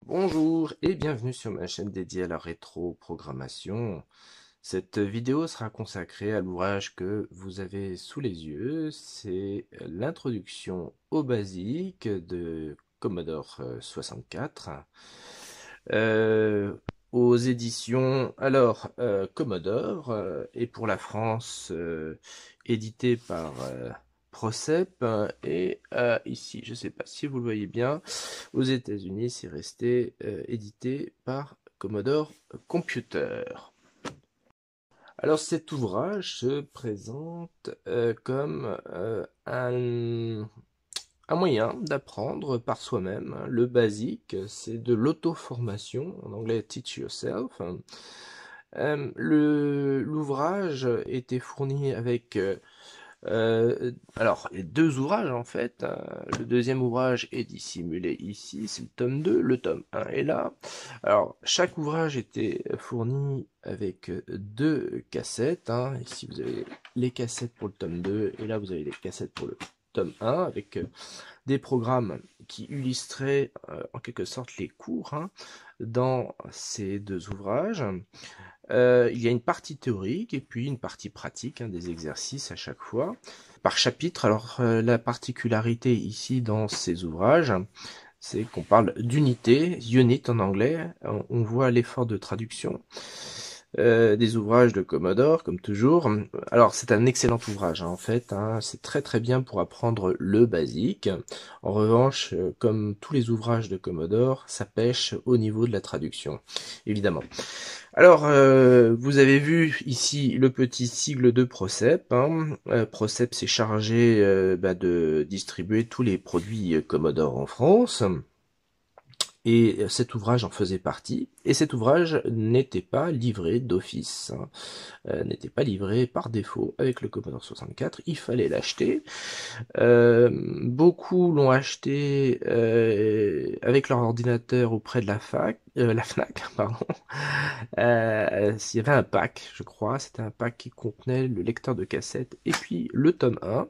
Bonjour et bienvenue sur ma chaîne dédiée à la rétro-programmation. Cette vidéo sera consacrée à l'ouvrage que vous avez sous les yeux. C'est l'introduction au basique de Commodore 64. Euh, Aux éditions Commodore et pour la France édité par Procep et ici je ne sais pas si vous le voyez bien, aux États-Unis c'est resté édité par Commodore Computer. Alors cet ouvrage se présente comme un moyen d'apprendre par soi-même. Le basique, c'est de l'auto-formation, en anglais teach yourself. L'ouvrage était fourni avec les deux ouvrages en fait. Le deuxième ouvrage est dissimulé ici, c'est le tome 2, le tome 1 est là. Alors, chaque ouvrage était fourni avec deux cassettes. Ici, vous avez les cassettes pour le tome 2, et là, vous avez les cassettes pour le tome 1, avec des programmes qui illustraient en quelque sorte les cours dans ces deux ouvrages. Il y a une partie théorique et puis une partie pratique, des exercices à chaque fois, par chapitre. Alors la particularité ici dans ces ouvrages, c'est qu'on parle d'unité, unit en anglais, on voit l'effort de traduction. Des ouvrages de Commodore, comme toujours. Alors c'est un excellent ouvrage en fait, c'est très très bien pour apprendre le basique. En revanche, comme tous les ouvrages de Commodore, ça pêche au niveau de la traduction, évidemment. Alors, vous avez vu ici le petit sigle de Procep. Procep s'est chargé de distribuer tous les produits Commodore en France. Et cet ouvrage en faisait partie. Et cet ouvrage n'était pas livré d'office, n'était pas livré par défaut avec le Commodore 64. Il fallait l'acheter. Beaucoup l'ont acheté avec leur ordinateur auprès de la FNAC, pardon. Il y avait un pack, je crois, c'était un pack qui contenait le lecteur de cassette et puis le tome 1.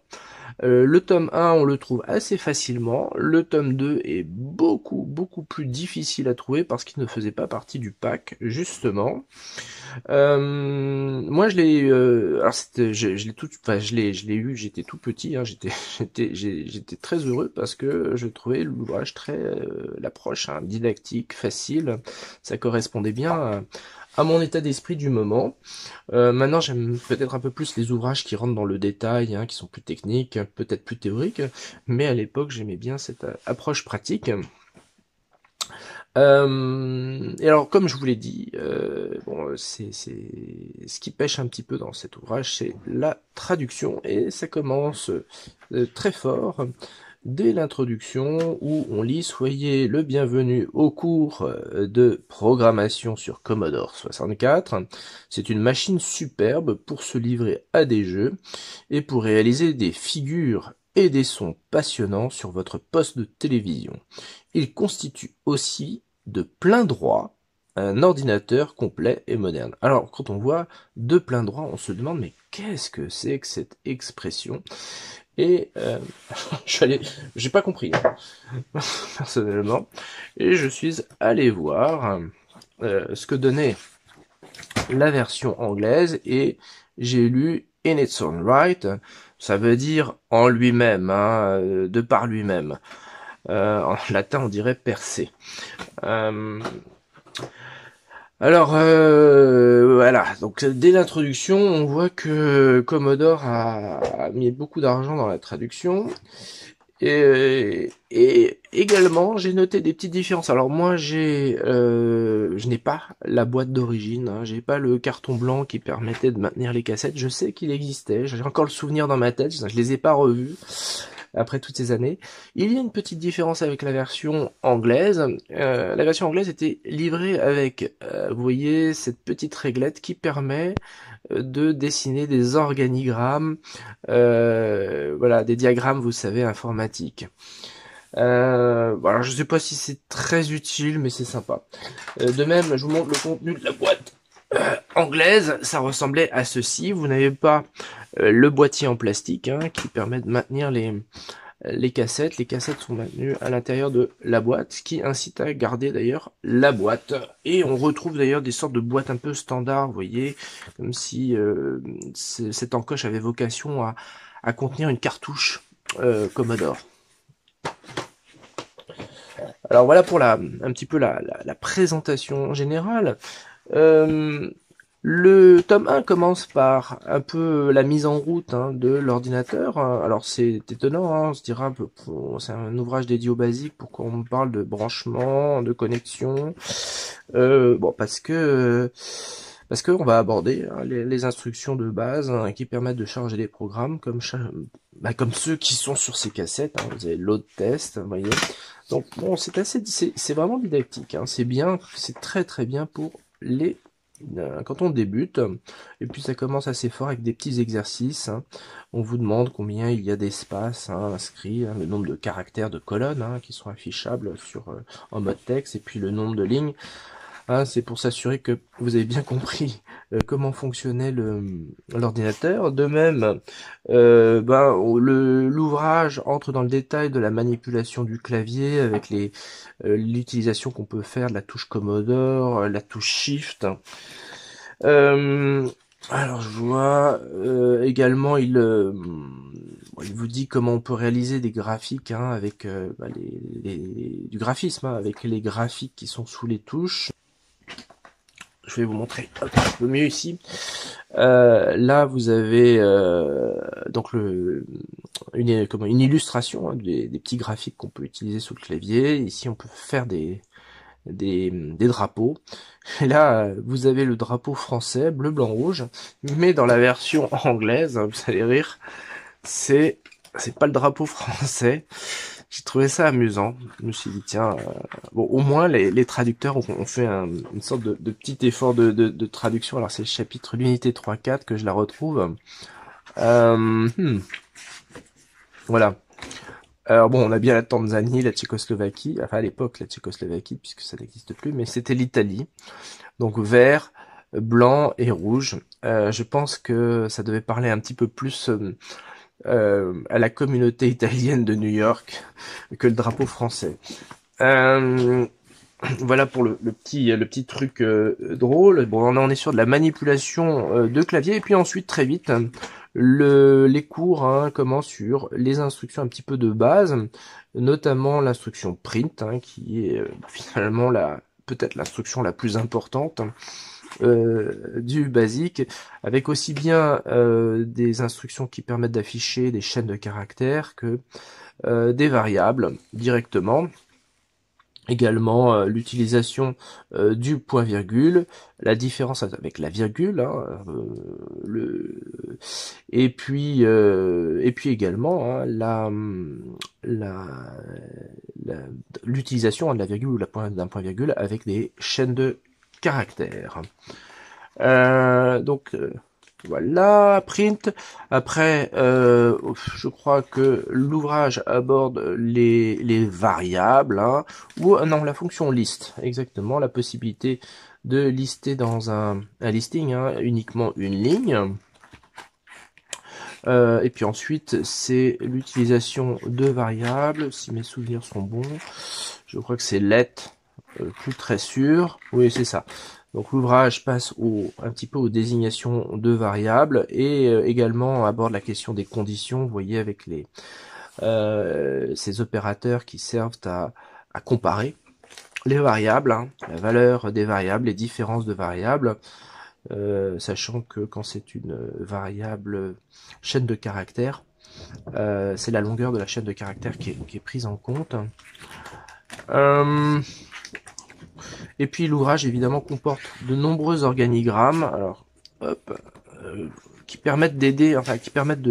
Le tome 1, on le trouve assez facilement. Le tome 2 est beaucoup plus difficile à trouver parce qu'il ne faisait pas partie du pack, justement. Moi, je l'ai, alors je l'ai tout, enfin, je l'ai eu, j'étais tout petit, j'étais très heureux parce que je trouvais l'ouvrage très, l'approche, didactique, facile, ça correspondait bien à mon état d'esprit du moment. Maintenant, j'aime peut-être un peu plus les ouvrages qui rentrent dans le détail, qui sont plus techniques, peut-être plus théoriques, mais à l'époque, j'aimais bien cette approche pratique. Et alors, comme je vous l'ai dit, c'est ce qui pêche un petit peu dans cet ouvrage, c'est la traduction, et ça commence très fort dès l'introduction où on lit: soyez le bienvenu au cours de programmation sur Commodore 64. C'est une machine superbe pour se livrer à des jeux et pour réaliser des figures et des sons passionnants sur votre poste de télévision. Il constitue aussi de plein droit un ordinateur complet et moderne. Alors, quand on voit de plein droit, on se demande, mais qu'est-ce que c'est que cette expression? Et j'ai pas compris, personnellement, et je suis allé voir ce que donnait la version anglaise, et j'ai lu In its own right, ça veut dire en lui-même, de par lui-même. En latin, on dirait percer. Voilà, donc dès l'introduction, on voit que Commodore a mis beaucoup d'argent dans la traduction. Et également, j'ai noté des petites différences. Alors moi, je n'ai pas la boîte d'origine, j'ai pas le carton blanc qui permettait de maintenir les cassettes. Je sais qu'il existait, j'ai encore le souvenir dans ma tête, je les ai pas revus après toutes ces années. Il y a une petite différence avec la version anglaise. La version anglaise était livrée avec, vous voyez, cette petite réglette qui permet de dessiner des organigrammes, voilà, des diagrammes, vous savez, informatiques. Alors je sais pas si c'est très utile, mais c'est sympa. De même, je vous montre le contenu de la boîte anglaise. Ça ressemblait à ceci. Vous n'avez pas le boîtier en plastique qui permet de maintenir les cassettes. Les cassettes sont maintenues à l'intérieur de la boîte, ce qui incite à garder d'ailleurs la boîte. Et on retrouve d'ailleurs des sortes de boîtes un peu standards, vous voyez, comme si cette encoche avait vocation à contenir une cartouche Commodore. Alors voilà pour un petit peu la présentation générale. Euh, le tome 1 commence par un peu la mise en route de l'ordinateur. Alors c'est étonnant, on se dira, c'est un ouvrage dédié au basique, pourquoi on parle de branchement, de connexion. Bon, parce que on va aborder les instructions de base qui permettent de charger des programmes comme ceux qui sont sur ces cassettes. Vous avez load test, vous voyez. Donc bon, c'est vraiment didactique. C'est bien, c'est très très bien pour quand on débute. Et puis ça commence assez fort avec des petits exercices. On vous demande combien il y a d'espace inscrit, le nombre de caractères de colonnes qui sont affichables en mode texte, et puis le nombre de lignes. C'est pour s'assurer que vous avez bien compris comment fonctionnait l'ordinateur. De même, l'ouvrage entre dans le détail de la manipulation du clavier avec l'utilisation qu'on peut faire de la touche Commodore, la touche Shift. Alors je vois également il vous dit comment on peut réaliser des graphiques avec du graphisme avec les graphiques qui sont sous les touches. Je vais vous montrer un peu mieux ici. Là, vous avez donc une illustration des petits graphiques qu'on peut utiliser sous le clavier. Ici, on peut faire des drapeaux. Et là, vous avez le drapeau français, bleu, blanc, rouge. Mais dans la version anglaise, vous allez rire, c'est pas le drapeau français. J'ai trouvé ça amusant. Je me suis dit, tiens, bon, au moins les traducteurs ont fait une sorte de petit effort de traduction. Alors c'est le chapitre l'unité 3-4 que je la retrouve. Voilà. Alors bon, on a bien la Tanzanie, la Tchécoslovaquie, enfin à l'époque la Tchécoslovaquie, puisque ça n'existe plus, mais c'était l'Italie. Donc vert, blanc et rouge. Je pense que ça devait parler un petit peu plus à la communauté italienne de New York que le drapeau français. Voilà pour le petit truc drôle. Bon, on est sur de la manipulation de clavier, et puis ensuite très vite les cours commencent sur les instructions un petit peu de base, notamment l'instruction print qui est finalement peut-être l'instruction la plus importante du basique, avec aussi bien des instructions qui permettent d'afficher des chaînes de caractères que des variables directement. Également l'utilisation du point-virgule, la différence avec la virgule, et puis également l'utilisation de la virgule ou d'un point-virgule avec des chaînes de caractères. Donc voilà, print. Après, je crois que l'ouvrage aborde les variables, ou non, la fonction list, exactement, la possibilité de lister dans un listing uniquement une ligne. Et puis ensuite, c'est l'utilisation de variables, si mes souvenirs sont bons. Je crois que c'est let, plus très sûr. Oui, c'est ça. Donc l'ouvrage passe un petit peu aux désignations de variables et également aborde la question des conditions, vous voyez, avec ces opérateurs qui servent à comparer les variables, la valeur des variables, les différences de variables, sachant que quand c'est une variable chaîne de caractères, c'est la longueur de la chaîne de caractères qui est prise en compte. Et puis l'ouvrage évidemment comporte de nombreux organigrammes, alors qui permettent d'aider, enfin qui permettent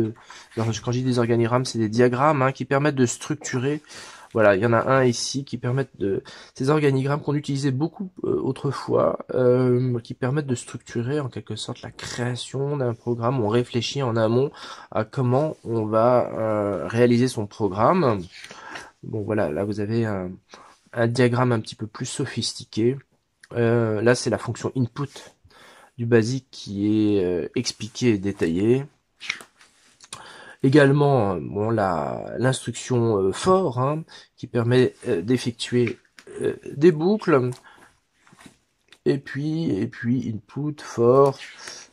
quand je dis des organigrammes, c'est des diagrammes qui permettent de structurer. Voilà, il y en a un ici qui permettent ces organigrammes qu'on utilisait beaucoup autrefois, qui permettent de structurer en quelque sorte la création d'un programme. On réfléchit en amont à comment on va réaliser son programme. Bon voilà, là vous avez un diagramme un petit peu plus sophistiqué. Là c'est la fonction input du basique qui est expliqué et détaillé. Également, bon, l'instruction for, hein, qui permet d'effectuer des boucles. Et puis input for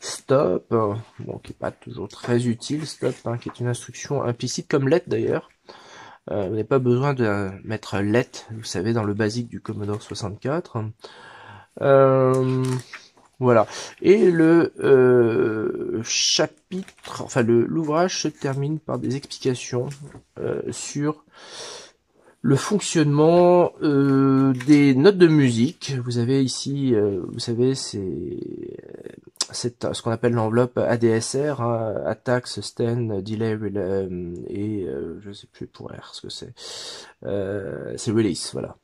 stop, bon, qui est pas toujours très utile, stop, hein, qui est une instruction implicite comme let d'ailleurs. Vous n'avez pas besoin de mettre let, vous savez, dans le basique du Commodore 64. Voilà. Et le chapitre, enfin l'ouvrage se termine par des explications sur le fonctionnement des notes de musique. Vous avez ici, vous savez, c'est ce qu'on appelle l'enveloppe ADSR, hein, Attack, Sustain, Delay, et je sais plus pour R ce que c'est Release, voilà.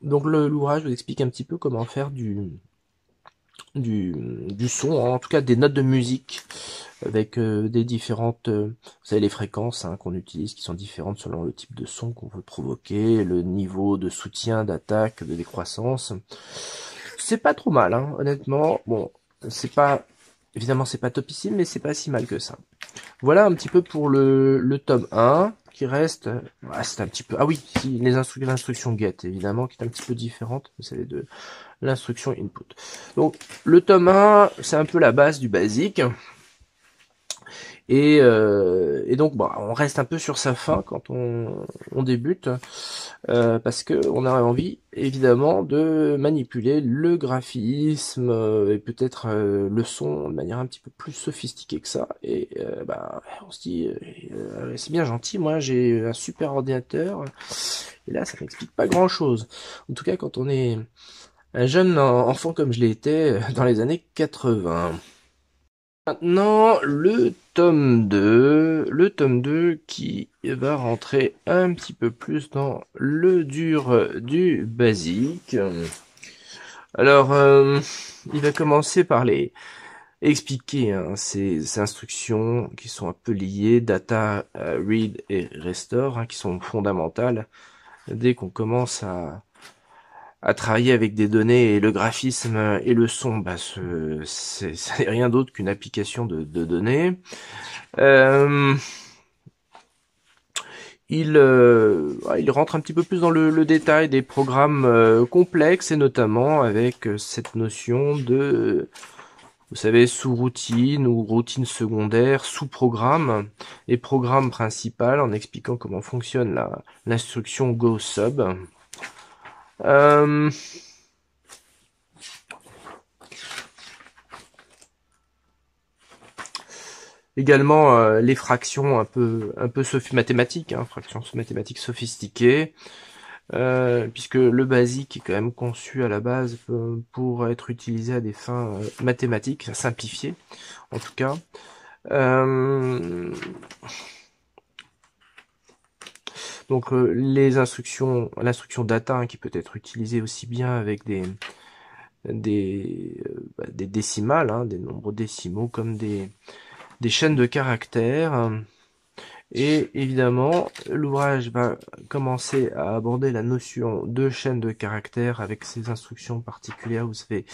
Donc l'ouvrage vous explique un petit peu comment faire du son, en tout cas des notes de musique, avec des différentes, vous savez, les fréquences, hein, qu'on utilise, qui sont différentes selon le type de son qu'on veut provoquer, le niveau de soutien, d'attaque, de décroissance. C'est pas trop mal, hein, honnêtement. Bon, évidemment c'est pas topissime, mais c'est pas si mal que ça. Voilà un petit peu pour le tome 1, qui reste, c'est un petit peu, ah oui, si, l'instruction get, évidemment, qui est un petit peu différente, vous savez, de l'instruction input. Donc, le tome 1, c'est un peu la base du basique. Et donc, bon, on reste un peu sur sa fin quand on débute, parce que on a envie, évidemment, de manipuler le graphisme et peut-être le son de manière un petit peu plus sophistiquée que ça. Et on se dit, c'est bien gentil, moi j'ai un super ordinateur, et là ça m'explique pas grand-chose. En tout cas, quand on est un jeune enfant comme je l'ai été dans les années 80. Maintenant, le tome 2 qui va rentrer un petit peu plus dans le dur du basique. Alors, il va commencer par expliquer, hein, ces instructions qui sont un peu liées, data, read et restore, hein, qui sont fondamentales dès qu'on commence à travailler avec des données, et le graphisme et le son, c'est rien d'autre qu'une application de données. Il rentre un petit peu plus dans le détail des programmes complexes, et notamment avec cette notion de, vous savez, sous-routine ou routine secondaire, sous-programme et programme principal, en expliquant comment fonctionne l'instruction go sub. Également les fractions un peu mathématiques, hein, fractions mathématiques sophistiquées, puisque le basique est quand même conçu à la base pour être utilisé à des fins mathématiques, simplifiées en tout cas. Donc l'instruction data, hein, qui peut être utilisée aussi bien avec des décimales, hein, des nombres décimaux, comme des chaînes de caractères. Et évidemment, l'ouvrage va commencer à aborder la notion de chaîne de caractères avec ses instructions particulières, vous savez,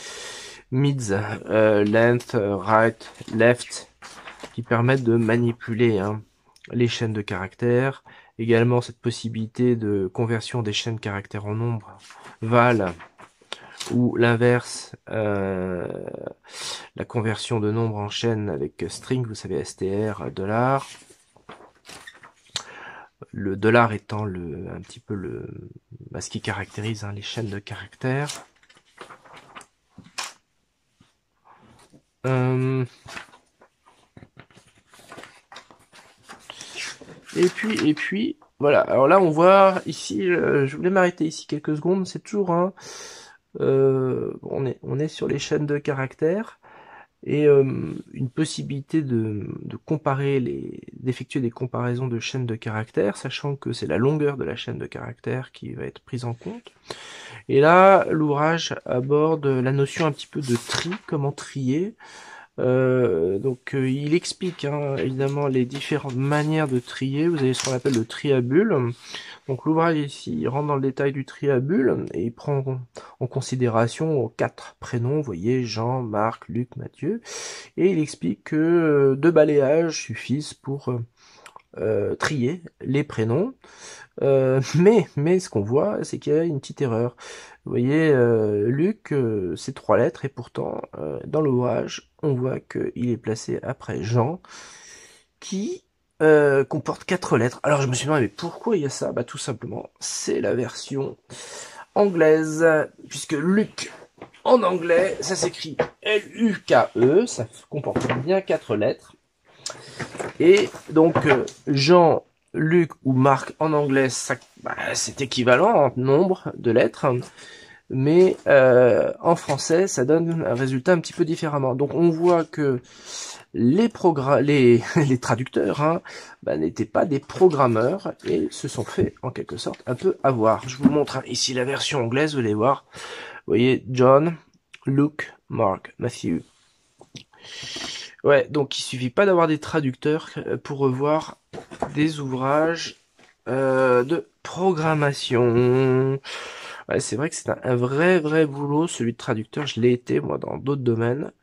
mids, length, right, left, qui permettent de manipuler, hein, les chaînes de caractères. Également cette possibilité de conversion des chaînes de caractères en nombres, val, ou l'inverse, la conversion de nombres en chaîne avec string, vous savez, str, $. Le $ étant un petit peu ce qui caractérise, hein, les chaînes de caractères. Et puis, voilà. Alors là, on voit ici, je voulais m'arrêter ici quelques secondes. C'est toujours, hein, on est sur les chaînes de caractères, et une possibilité de comparer d'effectuer des comparaisons de chaînes de caractères, sachant que c'est la longueur de la chaîne de caractères qui va être prise en compte. Et là, l'ouvrage aborde la notion un petit peu de tri, comment trier, Il explique hein, évidemment les différentes manières de trier. Vous avez ce qu'on appelle le triabule. Donc l'ouvrage ici, il rentre dans le détail du triabule et il prend en considération 4 prénoms, vous voyez, Jean, Marc, Luc, Mathieu, et il explique que 2 balayages suffisent pour trier les prénoms. Mais ce qu'on voit, c'est qu'il y a une petite erreur. Vous voyez, Luc, c'est 3 lettres, et pourtant, dans l'ouvrage, on voit qu'il est placé après Jean, qui comporte 4 lettres. Alors je me suis demandé, mais pourquoi il y a ça? Bah tout simplement, c'est la version anglaise, puisque Luc, en anglais, ça s'écrit L-U-K-E, ça comporte bien 4 lettres. Et donc, Jean, Luc ou Marc en anglais, c'est équivalent en nombre de lettres, mais en français, ça donne un résultat un petit peu différemment. Donc on voit que les traducteurs hein, n'étaient pas des programmeurs et se sont fait en quelque sorte un peu avoir. Je vous montre hein, ici la version anglaise, vous allez voir. Vous voyez John, Luke, Mark, Matthew. Ouais, donc il suffit pas d'avoir des traducteurs pour revoir des ouvrages de programmation. Ouais, c'est vrai que c'est un vrai boulot, celui de traducteur. Je l'ai été, moi, dans d'autres domaines.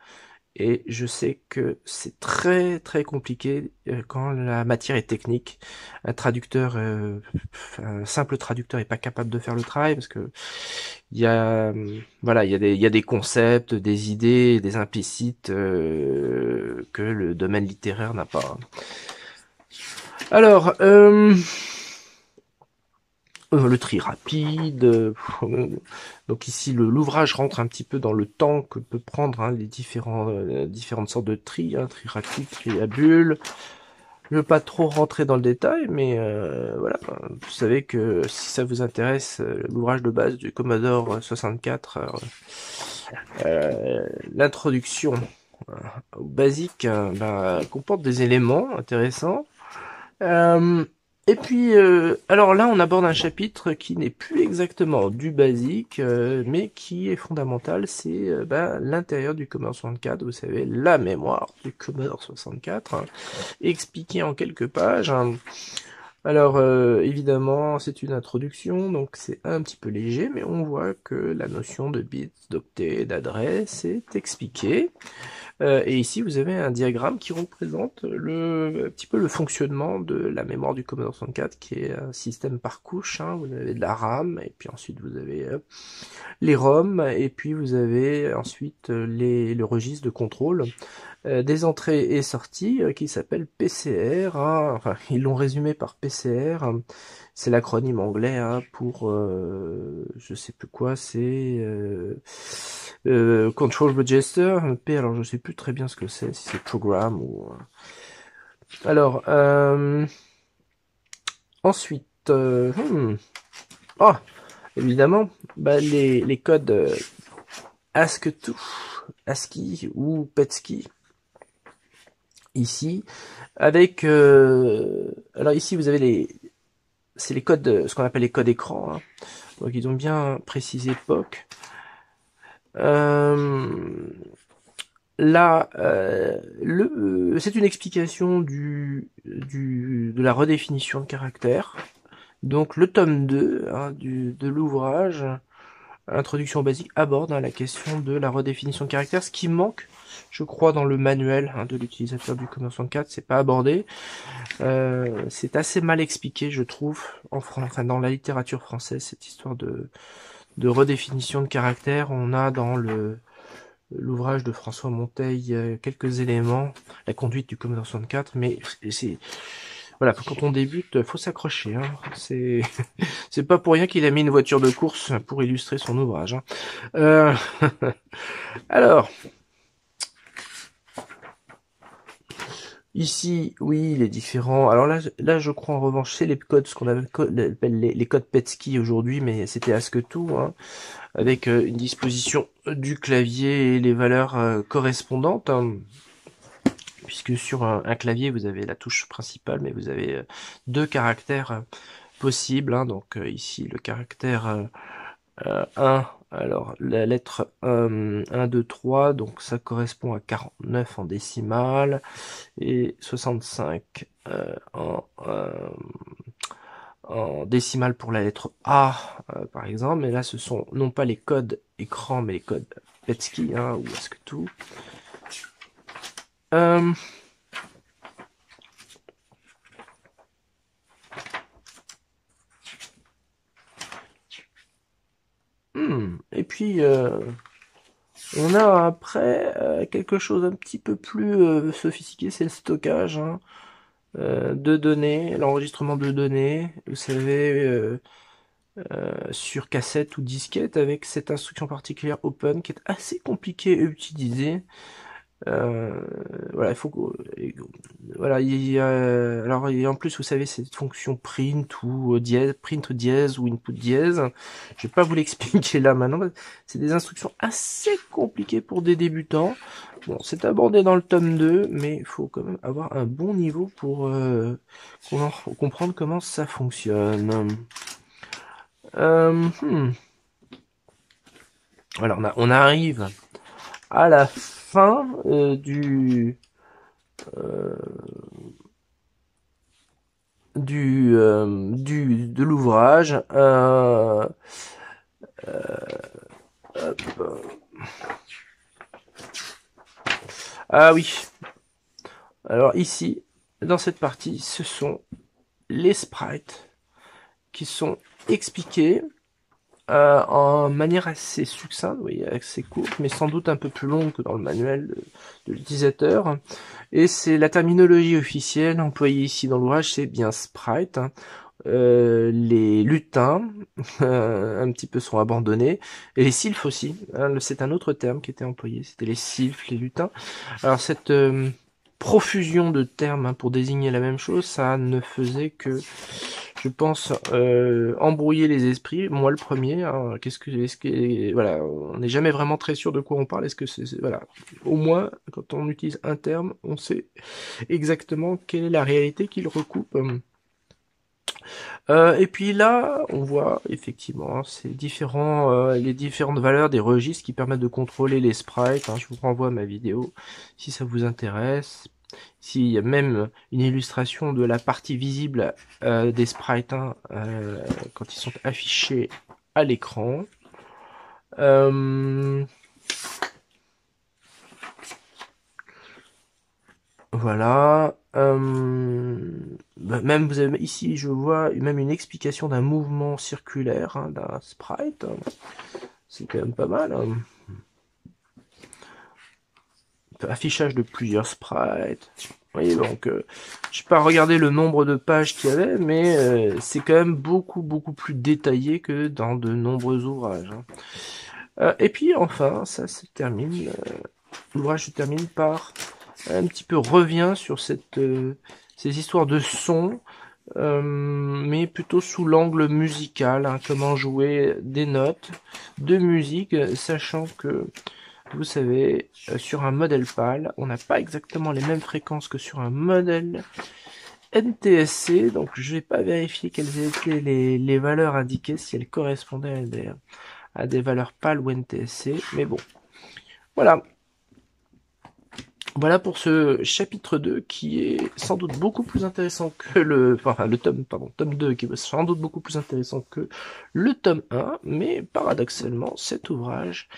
Et je sais que c'est très compliqué quand la matière est technique. Un traducteur, un simple traducteur est pas capable de faire le travail parce que il y a, voilà, il y a des concepts, des idées, des implicites que le domaine littéraire n'a pas. Alors, le tri rapide. Donc ici, l'ouvrage rentre un petit peu dans le temps que peut prendre hein, les différentes sortes de tri, hein, tri rapide, tri à bulle. Je ne veux pas trop rentrer dans le détail, mais voilà, vous savez que si ça vous intéresse, l'ouvrage de base du Commodore 64, l'introduction au basique comporte des éléments intéressants. Et puis, alors là, on aborde un chapitre qui n'est plus exactement du basique, mais qui est fondamental, c'est l'intérieur du Commodore 64, vous savez, la mémoire du Commodore 64, hein, expliqué en quelques pages. Hein. Alors, évidemment, c'est une introduction, donc c'est un petit peu léger, mais on voit que la notion de bits, d'octets, d'adresse est expliquée. Et ici, vous avez un diagramme qui représente un petit peu le fonctionnement de la mémoire du Commodore 64, qui est un système par couche. Hein. Vous avez de la RAM, et puis ensuite vous avez les ROM, et puis vous avez ensuite le registre de contrôle des entrées et sorties qui s'appelle PCR. Hein. Enfin, ils l'ont résumé par PCR. Hein. C'est l'acronyme anglais hein, pour je sais plus quoi, c'est Control Register, P, alors je sais plus très bien ce que c'est, si c'est Program ou... Alors, ensuite, oh, évidemment, les codes ASCII, ASCII ou PETSCII, ici, avec... alors ici, vous avez c'est les codes, ce qu'on appelle les codes écran, hein. Donc ils ont bien précisé POC. Là, c'est une explication de la redéfinition de caractère. Donc le tome 2 hein, de l'ouvrage, Introduction basique, aborde hein, la question de la redéfinition de caractère, ce qui manque, je crois, dans le manuel hein, de l'utilisateur du Commodore 64, c'est pas abordé. C'est assez mal expliqué, je trouve, enfin, dans la littérature française, cette histoire de redéfinition de caractère. On a dans l'ouvrage de François Monteil quelques éléments, la conduite du Commodore 64, mais c'est voilà, quand on débute, faut s'accrocher. Hein. C'est c'est pas pour rien qu'il a mis une voiture de course pour illustrer son ouvrage. Hein. Alors, ici, oui, les différents. Alors là, je crois en revanche, c'est les codes, ce qu'on appelle les codes PETSCII aujourd'hui, mais c'était ASCII, hein, avec une disposition du clavier et les valeurs correspondantes. Hein, puisque sur un clavier, vous avez la touche principale, mais vous avez 2 caractères possibles. Hein, donc ici, le caractère 1 Alors, la lettre 1, 2, 3, donc ça correspond à 49 en décimale et 65 en décimale pour la lettre A, par exemple. Mais là, ce sont non pas les codes écran, mais les codes PETSCII, hein, ou ASCII. Et puis, on a après quelque chose un petit peu plus sophistiqué, c'est le stockage, hein, de données, l'enregistrement de données, vous savez, sur cassette ou disquette, avec cette instruction particulière open qui est assez compliquée à utiliser. Voilà, il faut voilà, il y a, alors et en plus vous savez cette fonction print ou dièse, print dièse ou input dièse. Je vais pas vous l'expliquer là maintenant. C'est des instructions assez compliquées pour des débutants. Bon, c'est abordé dans le tome 2, mais il faut quand même avoir un bon niveau pour comprendre comment ça fonctionne. Alors on arrive à la fin de l'ouvrage. Ah oui. Alors ici, dans cette partie, ce sont les sprites qui sont expliqués en manière assez succincte, oui, assez courte, mais sans doute un peu plus longue que dans le manuel de l'utilisateur. Et c'est la terminologie officielle employée ici dans l'ouvrage, c'est bien sprite. Hein. Les lutins un petit peu sont abandonnés, et les sylphes aussi, hein, c'est un autre terme qui était employé, c'était les sylphes, les lutins. Alors cette profusion de termes, hein, pour désigner la même chose, ça ne faisait que, je pense, embrouiller les esprits. Moi le premier, hein, voilà, on n'est jamais vraiment très sûr de quoi on parle. Est-ce que voilà, au moins quand on utilise un terme, on sait exactement quelle est la réalité qu'il recoupe. Et puis là, on voit effectivement ces les différentes valeurs des registres qui permettent de contrôler les sprites. Hein. Je vous renvoie à ma vidéo si ça vous intéresse. Ici, il y a même une illustration de la partie visible des sprites, hein, quand ils sont affichés à l'écran. Voilà. Même vous avez ici, je vois même une explication d'un mouvement circulaire, hein, d'un sprite. C'est quand même pas mal. Hein. Affichage de plusieurs sprites. Vous voyez, donc, je n'ai pas regardé le nombre de pages qu'il y avait, mais c'est quand même beaucoup plus détaillé que dans de nombreux ouvrages. Hein. Et puis enfin, ça se termine. L'ouvrage se termine par un petit peu revient sur ces histoires de son, mais plutôt sous l'angle musical, hein, comment jouer des notes de musique, sachant que, vous savez, sur un modèle PAL, on n'a pas exactement les mêmes fréquences que sur un modèle NTSC, donc je vais pas vérifier quelles étaient les valeurs indiquées, si elles correspondaient à des valeurs PAL ou NTSC, mais bon, voilà. Voilà pour ce chapitre 2 qui est sans doute beaucoup plus intéressant que tome 2 qui est sans doute beaucoup plus intéressant que le tome 1, mais paradoxalement, cet ouvrage,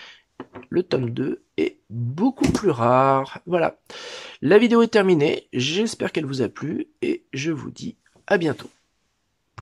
le tome 2, est beaucoup plus rare. Voilà. La vidéo est terminée, j'espère qu'elle vous a plu et je vous dis à bientôt.